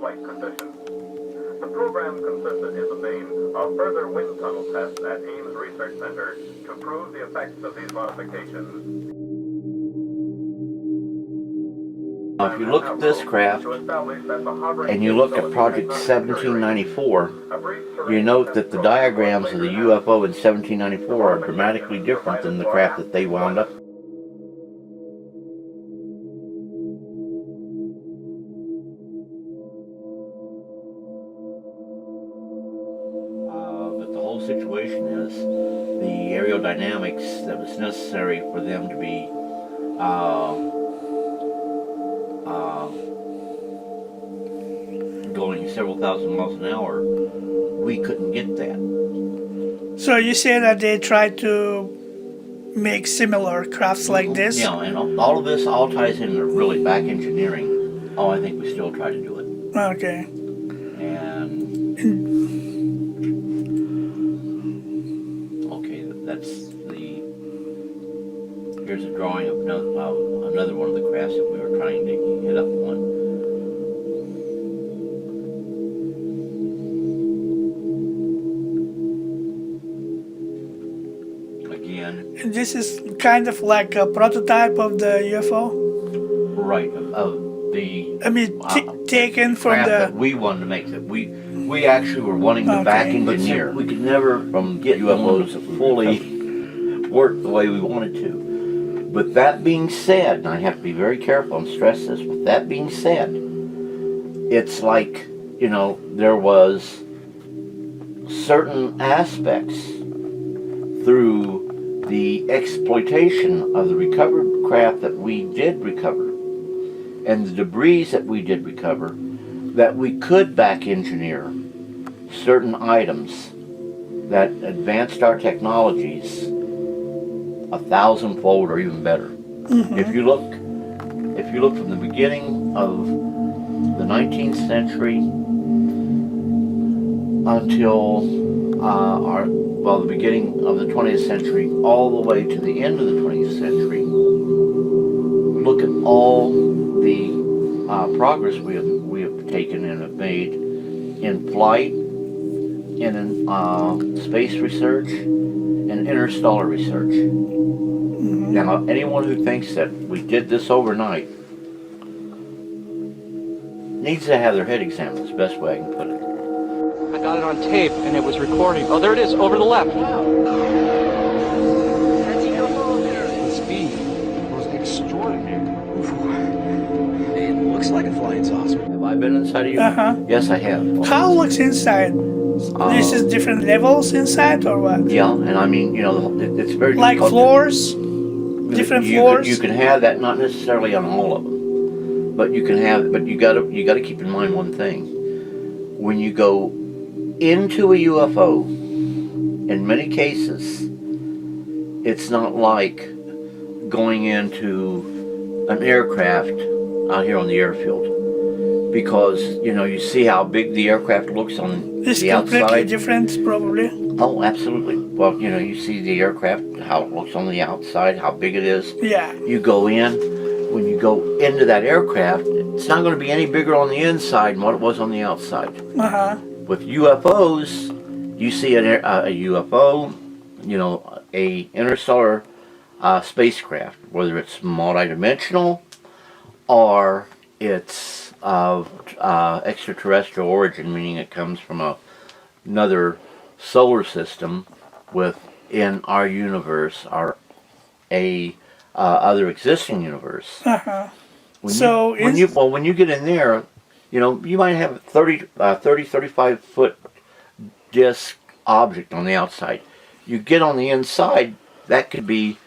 flight conditions. The program consisted in the main of further wind tunnel tests at Ames Research Center to prove the effects of these modifications. If you look at this craft and you look at Project 1794, you note that the diagrams of the UFO in 1794 are dramatically different than the craft that they wound up. But the whole situation is the aerodynamics that was necessary for them to be going several thousand miles an hour, we couldn't get that. So you say that they tried to make similar crafts like this? Yeah, and all of this all ties into really back engineering. Oh, I think we still try to do it. Okay. And okay, that's the. Here's a drawing of another one of the crafts that we were trying to hit up on. This is kind of like a prototype of the UFO? Right, of the... I mean, taken from the... that we wanted to make. That we actually were wanting to back engineer. We could never get UFOs to fully work the way we wanted to. But that being said, and I have to be very careful and stress this, with that being said, it's like, you know, there was certain aspects through the exploitation of the recovered craft that we did recover and the debris that we did recover, that we could back engineer certain items that advanced our technologies 1,000-fold or even better. If you look from the beginning of the 19th century until the beginning of the 20th century, all the way to the end of the 20th century, look at all the progress we have taken and have made in flight, and in space research, and interstellar research. Now, anyone who thinks that we did this overnight needs to have their head examined, is the best way I can put it. I got it on tape, and it was recording. Oh, there it is, over to the left. Wow. That's a UFO there. The speed was extraordinary. It looks like a flying saucer. Have I been inside of you? Yes, I have. How looks inside? This is different levels inside, or what? Yeah, and I mean, you know, it's very like difficult. Floors? Different floors? You can have that, not necessarily on all of them, but you can have. But you got to keep in mind one thing: when you go into a UFO, in many cases, it's not like going into an aircraft out here on the airfield, because you know, you see how big the aircraft looks on it's the outside. It's completely different, probably. Oh, absolutely. Well, you know, you see the aircraft, how it looks on the outside, how big it is. Yeah. You go in. When you go into that aircraft, it's not going to be any bigger on the inside than what it was on the outside. With UFOs, you see a UFO, you know, a interstellar spacecraft, whether it's multidimensional or it's of extraterrestrial origin, meaning it comes from another solar system within our universe, or other existing universe. When you get in there, you know, you might have 35 foot disc object on the outside. You get on the inside, that could be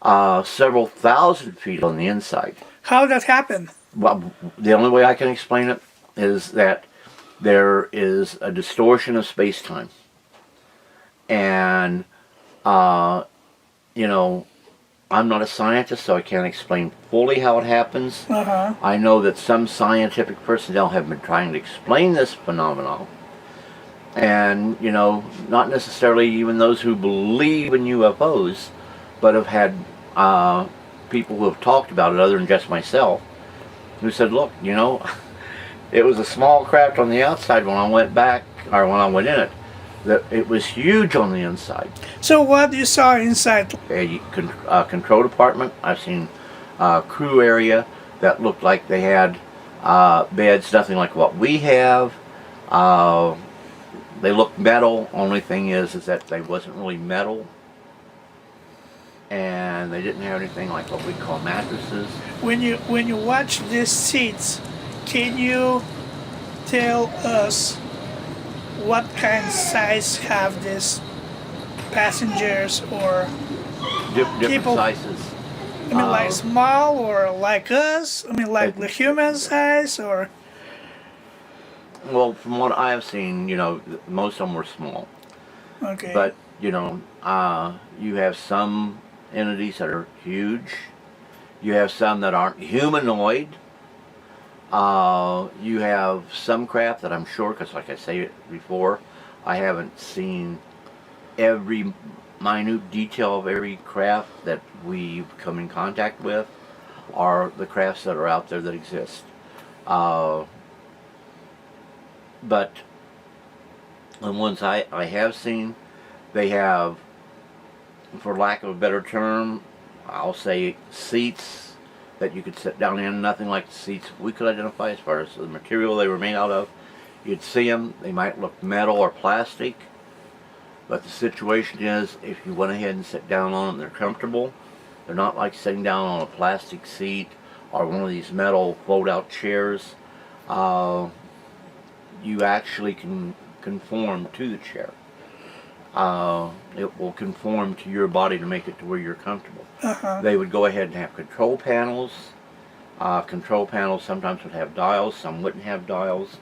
several thousand feet on the inside. How that happen? Well, the only way I can explain it is that there is a distortion of space-time. And, you know, I'm not a scientist, so I can't explain fully how it happens. I know that some scientific personnel have been trying to explain this phenomenon. And, you know, not necessarily even those who believe in UFOs, but have had people who have talked about it, other than just myself, who said, look, you know, It was a small craft on the outside when I went back, or when I went in it. It was huge on the inside. So what you saw inside? A control department. I've seen a crew area that looked like they had beds, nothing like what we have. They looked metal. Only thing is that they wasn't really metal. And they didn't have anything like what we call mattresses. When you watch these seats, can you tell us what kind of size have these passengers or Different people? sizes. I mean, like small or like us? I mean, like the human size or? Well, from what I have seen, most of them were small. Okay. But, you have some entities that are huge. You have some that aren't humanoid. You have some craft that I'm sure, because like I said before, I haven't seen every minute detail of every craft that we've come in contact with, are the crafts that are out there that exist. But the ones I have seen, they have, for lack of a better term, I'll say seats that you could sit down in, nothing like the seats we could identify as far as the material they were made out of. You'd see them, they might look metal or plastic, but the situation is, if you went ahead and sit down on them, they're comfortable. They're not like sitting down on a plastic seat or one of these metal fold-out chairs. You actually can conform to the chair. It will conform to your body to make it to where you're comfortable. They would go ahead and have control panels. Control panels sometimes would have dials, some wouldn't have dials.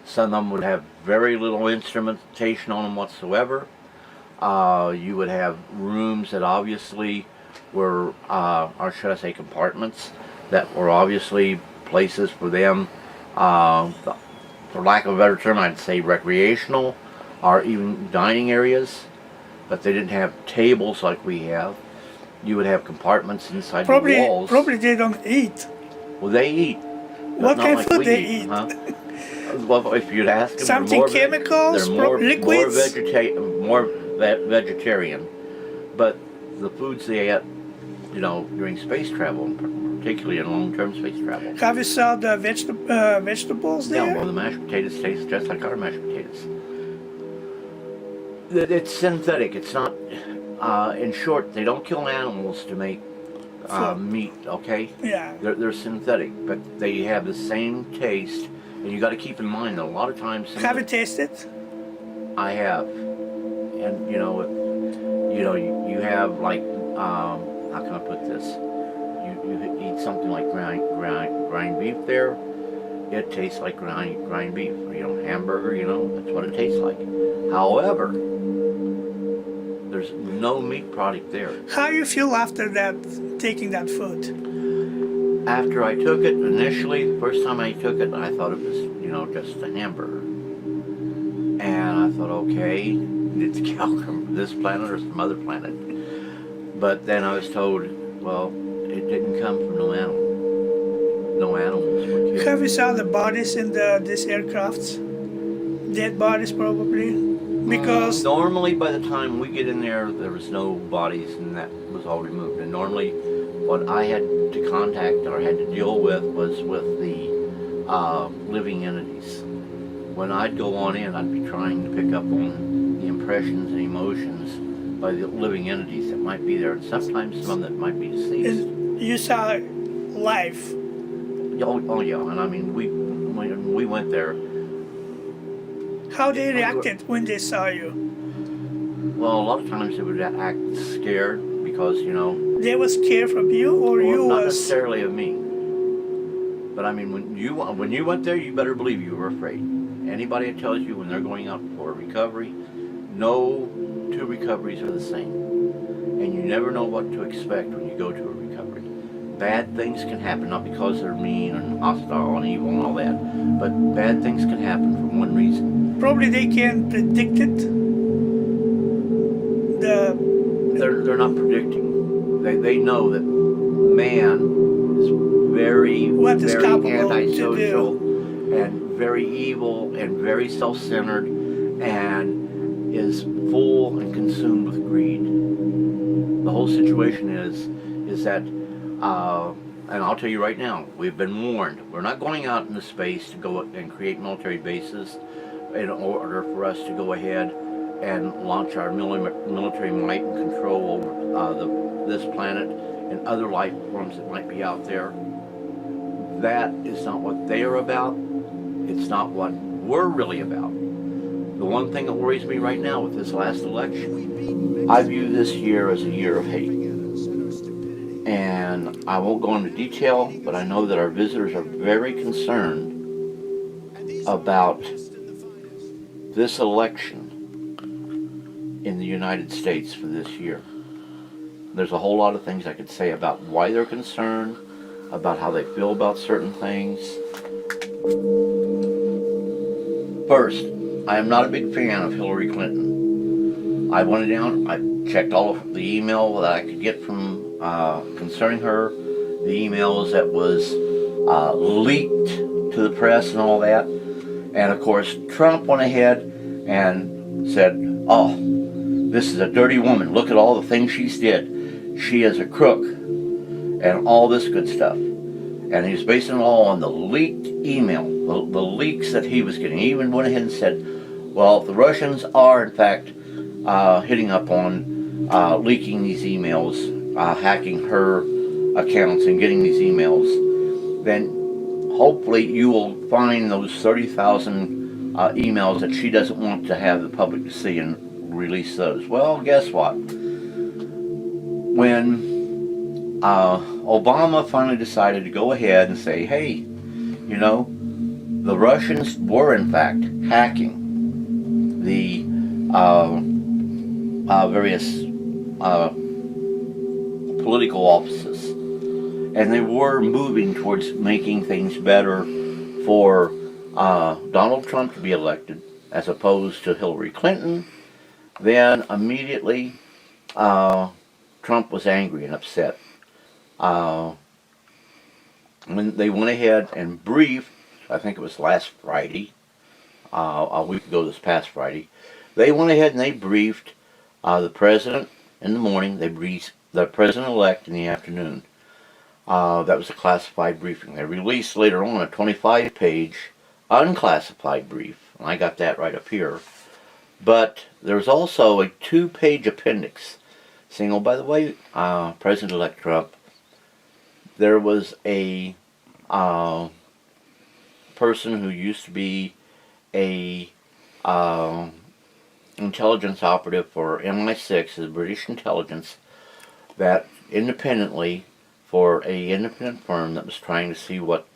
Some of them would have very little instrumentation on them whatsoever. You would have rooms that obviously were, or should I say compartments, that were obviously places for them, for lack of a better term, I'd say recreational, or even dining areas, but they didn't have tables like we have. You would have compartments inside the walls. Probably they don't eat. Well, they eat. What kind of like food we they eat? Huh? Well, if you'd ask them, Something chemicals, liquids? More vegetarian. But the foods they ate, during space travel, particularly in long-term space travel. Have you saw the vegetables there? Yeah, well, the mashed potatoes taste just like our mashed potatoes. It's synthetic. It's not. In short, they don't kill animals to make meat. Okay. Yeah. They're synthetic, but they have the same taste. And you got to keep in mind that a lot of times. Have you tasted? I have, and you have like how can I put this? You eat something like grind beef there. It tastes like grind beef. Hamburger. That's what it tastes like. However, there's no meat product there. How you feel after that, taking that food? After I took it initially, the first time I took it, I thought it was, just a hamburger. And I thought, okay, did the cow come from this planet or some other planet? But then I was told, well, it didn't come from no animal. No animals were killed. Have you saw the bodies in these aircrafts? Dead bodies, probably. Because normally, by the time we get in there was no bodies, and that was all removed. And normally, what I had to contact or had to deal with was with the living entities. When I'd go on in, I'd be trying to pick up on the impressions and emotions by the living entities that might be there, and sometimes some that might be deceased. you saw life. Oh yeah, and I mean, when we went there. How they reacted when they saw you? Well, a lot of times they would act scared because, They was scared from you, or you not was? necessarily of me. But I mean, when you went there, you better believe you were afraid. Anybody that tells you when they're going out for a recovery, no two recoveries are the same. And you never know what to expect when you go to a recovery. Bad things can happen, not because they're mean and hostile and evil and all that, but bad things can happen for one reason. Probably they can predict it. They're not predicting. They know that man is very What is capable antisocial to do. and very evil and very self-centered and is full and consumed with greed. The whole situation is that, and I'll tell you right now, we've been warned. We're not going out into space to go and create military bases in order for us to go ahead and launch our military might and control over this planet and other life forms that might be out there. That is not what they are about. It's not what we're really about. The one thing that worries me right now with this last election, I view this year as a year of hate. And I won't go into detail, but I know that our visitors are very concerned about this election in the United States for this year. There's a whole lot of things I could say about why they're concerned, about how they feel about certain things. First, I am not a big fan of Hillary Clinton. I went down, I checked all of the email that I could get from concerning her, the emails that was leaked to the press and all that. And of course, Trump went ahead and said, oh, this is a dirty woman. Look at all the things she's did. She is a crook and all this good stuff. And he was basing it all on the leaked email, the leaks that he was getting. He even went ahead and said, well, if the Russians are in fact hitting up on leaking these emails, hacking her accounts and getting these emails, then hopefully you will find those 30,000 emails that she doesn't want to have the public to see and release those. Well, guess what? When Obama finally decided to go ahead and say, hey, you know, the Russians were in fact hacking the various political offices, and they were moving towards making things better for Donald Trump to be elected as opposed to Hillary Clinton. Then immediately Trump was angry and upset. When they went ahead and briefed, I think it was last Friday, a week ago this past Friday, they went ahead and they briefed the president in the morning, they briefed the president-elect in the afternoon. That was a classified briefing. They released later on a 25-page unclassified brief, and I got that right up here. But there's also a 2-page appendix saying, oh, by the way, President-elect Trump, there was a person who used to be a intelligence operative for MI6, the British intelligence, that independently, for a independent firm that was trying to see what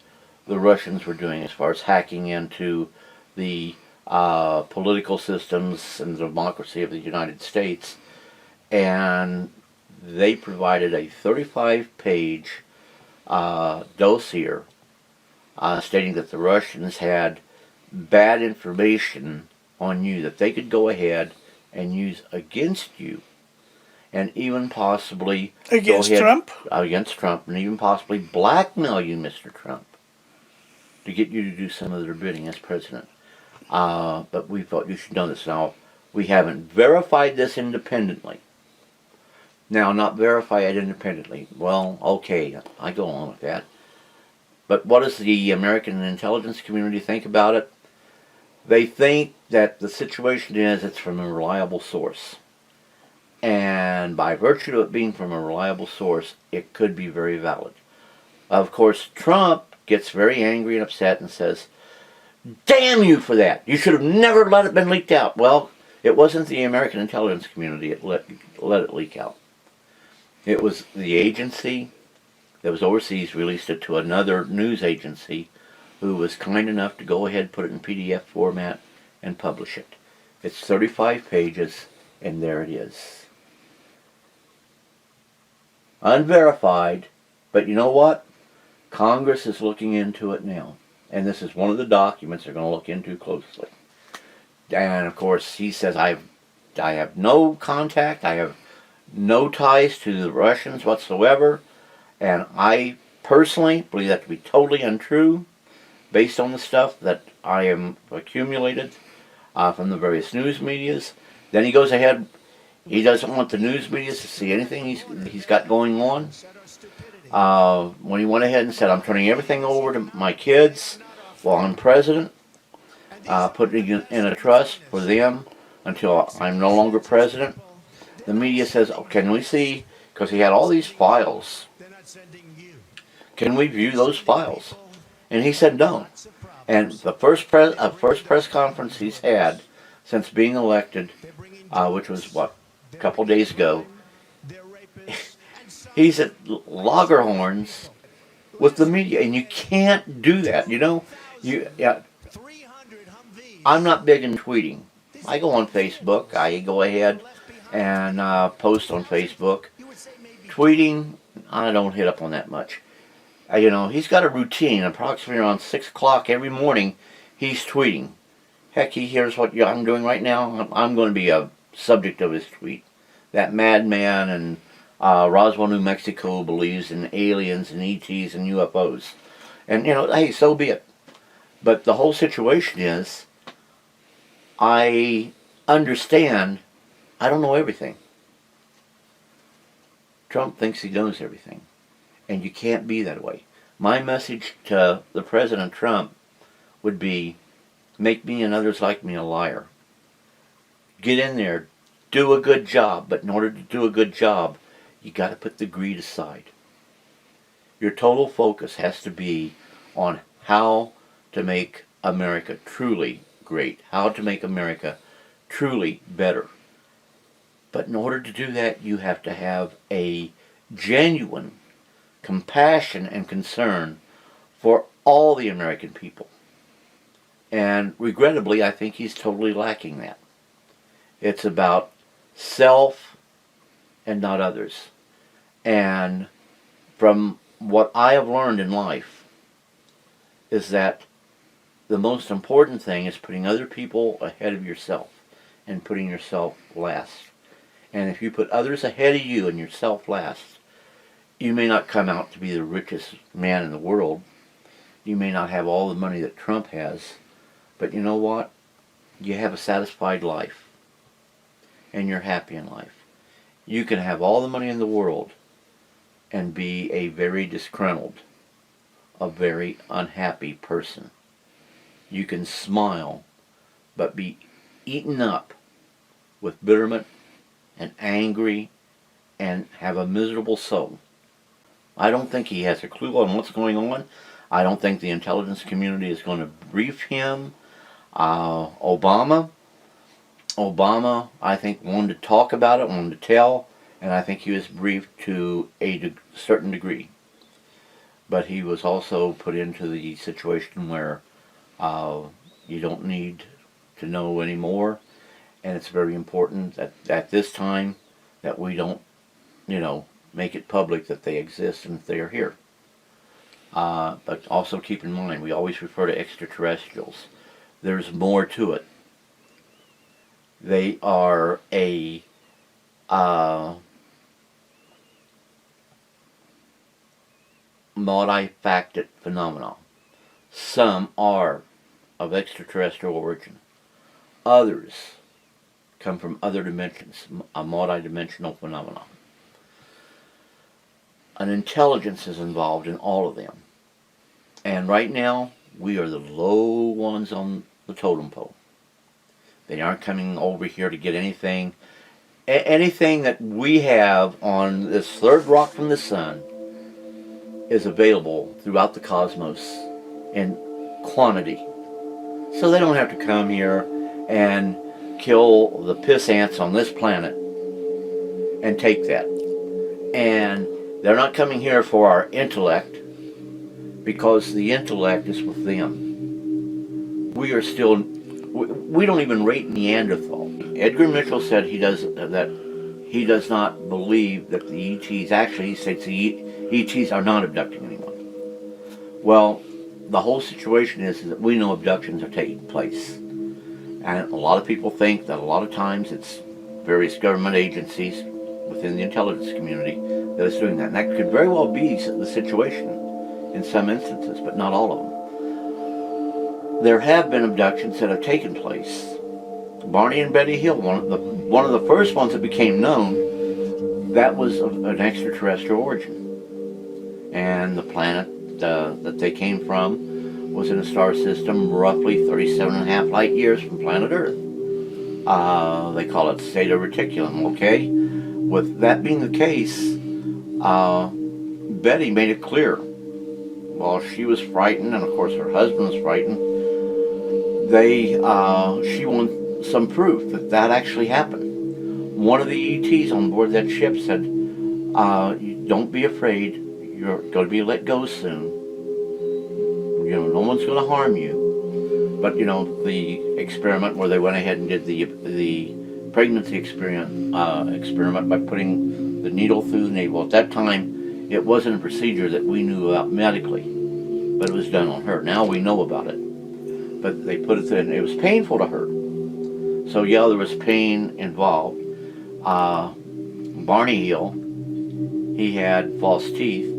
the Russians were doing as far as hacking into the political systems and the democracy of the United States, and they provided a 35-page dossier stating that the Russians had bad information on you that they could go ahead and use against you, and even possibly against Trump, and even possibly blackmail you, Mr. Trump, to get you to do some of their bidding as president. But we thought you should know this. Now, we haven't verified this independently. Now, not verify it independently. Well, okay, I go along with that. But what does the American intelligence community think about it? They think that the situation is it's from a reliable source. And by virtue of it being from a reliable source, it could be very valid. Of course, Trump gets very angry and upset and says, damn you for that. You should have never let it been leaked out. Well, it wasn't the American intelligence community that let it leak out. It was the agency that was overseas released it to another news agency who was kind enough to go ahead and put it in PDF format and publish it. It's 35 pages, and there it is. Unverified, but you know what? Congress is looking into it now. And this is one of the documents they're going to look into closely. And of course, he says, I have no contact, I have no ties to the Russians whatsoever, and I personally believe that to be totally untrue. based on the stuff that I am accumulated from the various news medias. Then he goes ahead. He doesn't want the news media to see anything he's got going on. When he went ahead and said, I'm turning everything over to my kids while I'm president, putting it in a trust for them until I'm no longer president. The media says, oh, can we see, because he had all these files, can we view those files? And he said no. And the first press conference he's had since being elected, which was, what, a couple days ago, he's at loggerhorns with the media, and you can't do that. You know, I'm not big in tweeting. I go on Facebook. I go ahead and post on Facebook. Tweeting, I don't hit up on that much. You know, he's got a routine. Approximately around 6 o'clock every morning, he's tweeting. Heck, he hears what I'm doing right now. I'm going to be a subject of his tweet. That madman in Roswell, New Mexico believes in aliens and ETs and UFOs. And, you know, hey, so be it. But the whole situation is, I understand I don't know everything. Trump thinks he knows everything. And you can't be that way. My message to the President Trump would be, make me and others like me a liar. Get in there, do a good job, but in order to do a good job, you got to put the greed aside. Your total focus has to be on how to make America truly great, how to make America truly better. But in order to do that, you have to have a genuine compassion and concern for all the American people. And regrettably, I think he's totally lacking that. It's about self and not others. And from what I have learned in life is that the most important thing is putting other people ahead of yourself and putting yourself last. And if you put others ahead of you and yourself last, you may not come out to be the richest man in the world. You may not have all the money that Trump has. But you know what? You have a satisfied life. And you're happy in life. You can have all the money in the world and be a very disgruntled, a very unhappy person. You can smile, but be eaten up with bitterment and angry and have a miserable soul. I don't think he has a clue on what's going on. I don't think the intelligence community is going to brief him. Obama, I think, wanted to talk about it, wanted to tell, and I think he was briefed to a certain degree. But he was also put into the situation where you don't need to know anymore, and it's very important that at this time that we don't, make it public that they exist and that they are here. But also keep in mind, we always refer to extraterrestrials. There's more to it. They are a multifaceted phenomenon. Some are of extraterrestrial origin. Others come from other dimensions, a multidimensional phenomenon. An intelligence is involved in all of them. And right now, we are the low ones on the totem pole. They aren't coming over here to get anything. Anything that we have on this third rock from the sun is available throughout the cosmos in quantity. So they don't have to come here and kill the piss ants on this planet and take that. And they're not coming here for our intellect, because the intellect is with them. We are still, we don't even rate Neanderthal. Edgar Mitchell said he does not believe that the ETs, actually he says the ETs are not abducting anyone. Well, the whole situation is that we know abductions are taking place. And a lot of people think that a lot of times it's various government agencies within the intelligence community that is doing that. And that could very well be the situation in some instances, but not all of them. there have been abductions that have taken place. Barney and Betty Hill, one of the first ones that became known, that was of an extraterrestrial origin. And the planet that they came from was in a star system roughly 37.5 light years from planet Earth. They call it Theta Reticulum, okay? With that being the case, Betty made it clear. While she was frightened, and of course her husband was frightened, she wanted some proof that that actually happened. One of the ETs on board that ship said, don't be afraid, you're going to be let go soon. You know, no one's going to harm you. But, you know, the experiment where they went ahead and did the pregnancy experiment by putting the needle through the navel. At that time, it wasn't a procedure that we knew about medically, but it was done on her. Now we know about it. But they put it in. It was painful to her. So yeah, there was pain involved. Barney Hill, he had false teeth.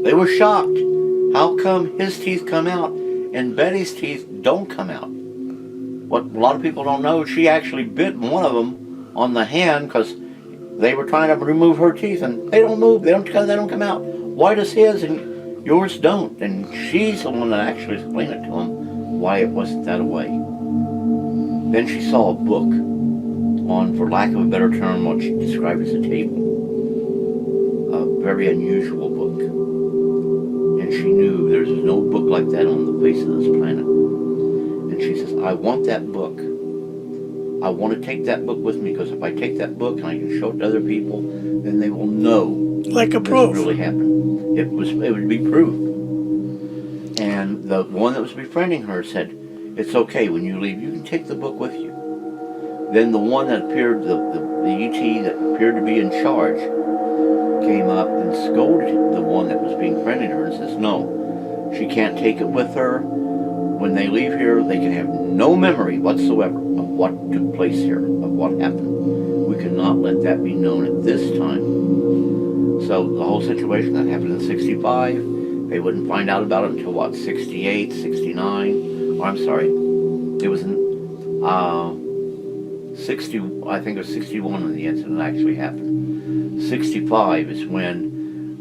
They were shocked. How come his teeth come out and Betty's teeth don't come out? What a lot of people don't know, she actually bit one of them on the hand because they were trying to remove her teeth and they don't move, they don't come out. Why does his and yours don't? And she's the one that actually explained it to him why it wasn't that way. Then she saw a book on, for lack of a better term, what she described as a table. A very unusual book. And she knew there's no book like that on the face of this planet. And she says, I want that book. I want to take that book with me because if I take that book and I can show it to other people, then they will know like a proof. This really happened. It would be proof. And the one that was befriending her said, it's okay, when you leave, you can take the book with you. Then the one that appeared, the ET that appeared to be in charge, came up and scolded the one that was being friendly to her and says, no, she can't take it with her. When they leave here, they can have no memory whatsoever of what took place here, of what happened. We cannot let that be known at this time. So the whole situation that happened in 65, they wouldn't find out about it until what, 68, 69? Oh, I'm sorry. It was in 60, I think it was 61 when the incident actually happened. 65 is when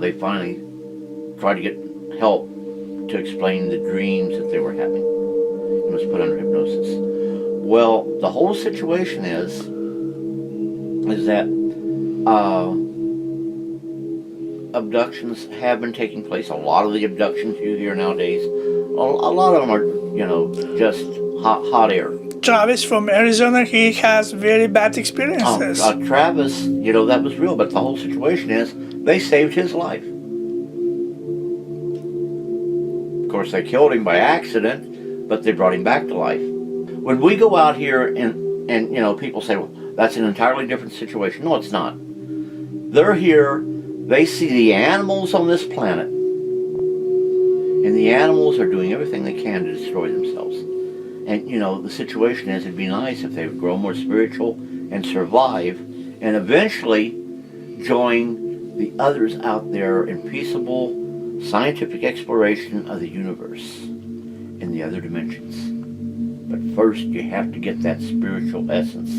they finally tried to get help to explain the dreams that they were having. It was put under hypnosis. Well, the whole situation is that abductions have been taking place. A lot of the abductions you hear nowadays, a lot of them are, you know, just hot air. Travis from Arizona, he has very bad experiences. Travis, you know, that was real, but the whole situation is they saved his life. Of course, they killed him by accident, but they brought him back to life. When we go out here and you know, people say, well, that's an entirely different situation. No, it's not. They're here, they see the animals on this planet, and the animals are doing everything they can to destroy themselves. And, you know, the situation is, it'd be nice if they would grow more spiritual and survive, and eventually join the others out there in peaceable scientific exploration of the universe in the other dimensions. But first, you have to get that spiritual essence.